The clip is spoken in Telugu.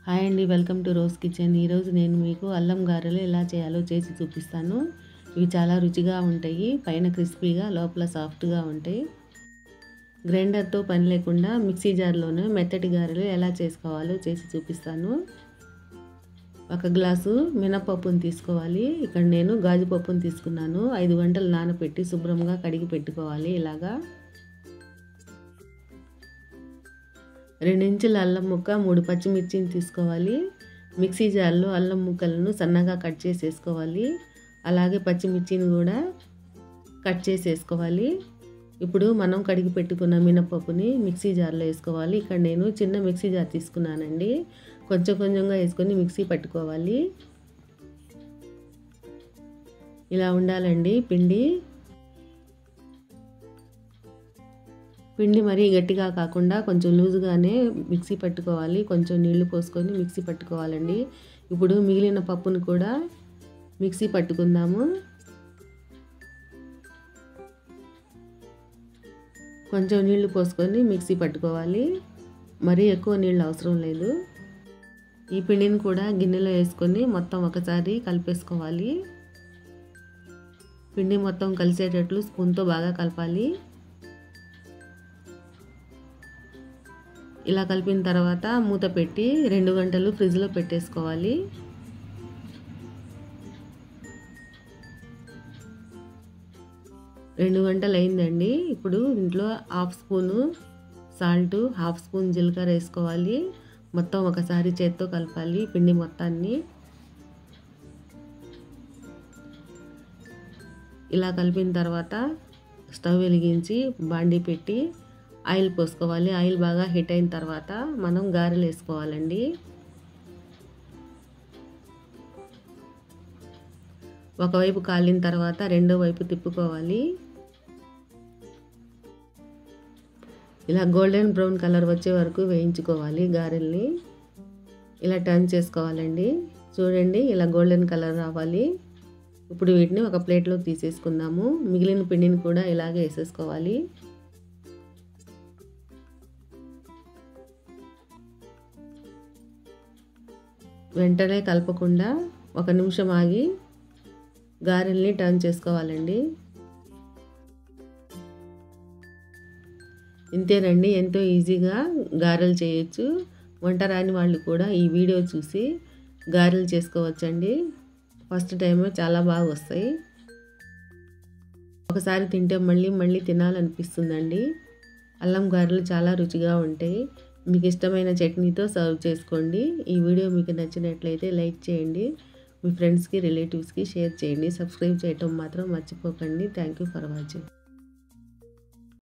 హాయ్ అండి, వెల్కమ్ టు రోజ్ కిచెన్. ఈరోజు నేను మీకు అల్లం గారెలు ఎలా చేయాలో చేసి చూపిస్తాను. ఇవి చాలా రుచిగా ఉంటాయి. పైన క్రిస్పీగా, లోపల సాఫ్ట్గా ఉంటాయి. గ్రైండర్తో పని లేకుండా మిక్సీ జార్లోనే మెత్తటి గారెలు ఎలా చేసుకోవాలో చేసి చూపిస్తాను. 1 గ్లాసు మినపప్పును తీసుకోవాలి. ఇక్కడ నేను గాజు పప్పును తీసుకున్నాను. 5 గంటలు నానబెట్టి శుభ్రంగా కడిగి పెట్టుకోవాలి. ఇలాగా 2 ఇంచుల అల్లం ముక్క, 3 పచ్చిమిర్చిని తీసుకోవాలి. మిక్సీ జార్లో అల్లం ముక్కలను సన్నగా కట్ చేసేసుకోవాలి. అలాగే పచ్చిమిర్చిని కూడా కట్ చేసేసుకోవాలి. ఇప్పుడు మనం కడిగి పెట్టుకున్న మినపప్పుని మిక్సీ జార్లో వేసుకోవాలి. ఇక్కడ నేను చిన్న మిక్సీ జార్ తీసుకున్నానండి. కొంచెం కొంచెంగా వేసుకొని మిక్సీ పట్టుకోవాలి. ఇలా ఉండాలండి పిండి మరీ గట్టిగా కాకుండా కొంచెం లూజుగానే మిక్సీ పట్టుకోవాలి. కొంచెం నీళ్లు పోసుకొని మిక్సీ పట్టుకోవాలండి. ఇప్పుడు మిగిలిన పప్పును కూడా మిక్సీ పట్టుకుందాము. కొంచెం నీళ్లు పోసుకొని మిక్సీ పట్టుకోవాలి. మరీ ఎక్కువ నీళ్ళు అవసరం లేదు. ఈ పిండిని కూడా గిన్నెలో వేసుకొని మొత్తం ఒకసారి కలిపేసుకోవాలి. పిండి మొత్తం కలిసేటట్లు స్పూన్తో బాగా కలపాలి. ఇలా కలిపిన తర్వాత మూత పెట్టి 2 గంటలు ఫ్రిడ్జ్లో పెట్టేసుకోవాలి. రెండు గంటలు అయిందండి. ఇప్పుడు ఇంట్లో 1/2 స్పూను సాల్ట్, 1/2 స్పూన్ జీలకర్ర వేసుకోవాలి. మొత్తం ఒకసారి చేత్తో కలపాలి పిండి మొత్తాన్ని. ఇలా కలిపిన తర్వాత స్టవ్ వెలిగించి బాండీ పెట్టి ఆయిల్ పోసుకోవాలి. ఆయిల్ బాగా హీట్ అయిన తర్వాత మనం గారెలు వేసుకోవాలండి. ఒకవైపు కాలిన తర్వాత రెండో వైపు తిప్పుకోవాలి. ఇలా గోల్డెన్ బ్రౌన్ కలర్ వచ్చే వరకు వేయించుకోవాలి గారెల్ని. ఇలా టర్న్ చేసుకోవాలండి. చూడండి, ఇలా గోల్డెన్ కలర్ రావాలి. ఇప్పుడు వీటిని ఒక ప్లేట్లో తీసేసుకుందాము. మిగిలిన పిండిని కూడా ఇలాగే వేసేసుకోవాలి. వెంటనే కలపకుండా 1 నిమిషం ఆగి గారెల్ని టర్న్ చేసుకోవాలండి. ఇంతేనండి, ఎంతో ఈజీగా గారెలు చేయొచ్చు. వంట రాని వాళ్ళు కూడా ఈ వీడియో చూసి గారెలు చేసుకోవచ్చండి. ఫస్ట్ టైమే చాలా బాగా వస్తాయి. ఒకసారి తింటే మళ్ళీ మళ్ళీ తినాలనిపిస్తుందండి. అల్లం గారెలు చాలా రుచిగా ఉంటాయి. మీకు ఇష్టమైన చట్నీతో సర్వ్ చేసుకోండి. ఈ వీడియో మీకు నచ్చినట్లయితే లైక్ చేయండి. మీ ఫ్రెండ్స్కి, రిలేటివ్స్కి షేర్ చేయండి. సబ్స్క్రైబ్ చేయటం మాత్రం మర్చిపోకండి. Thank you for watching.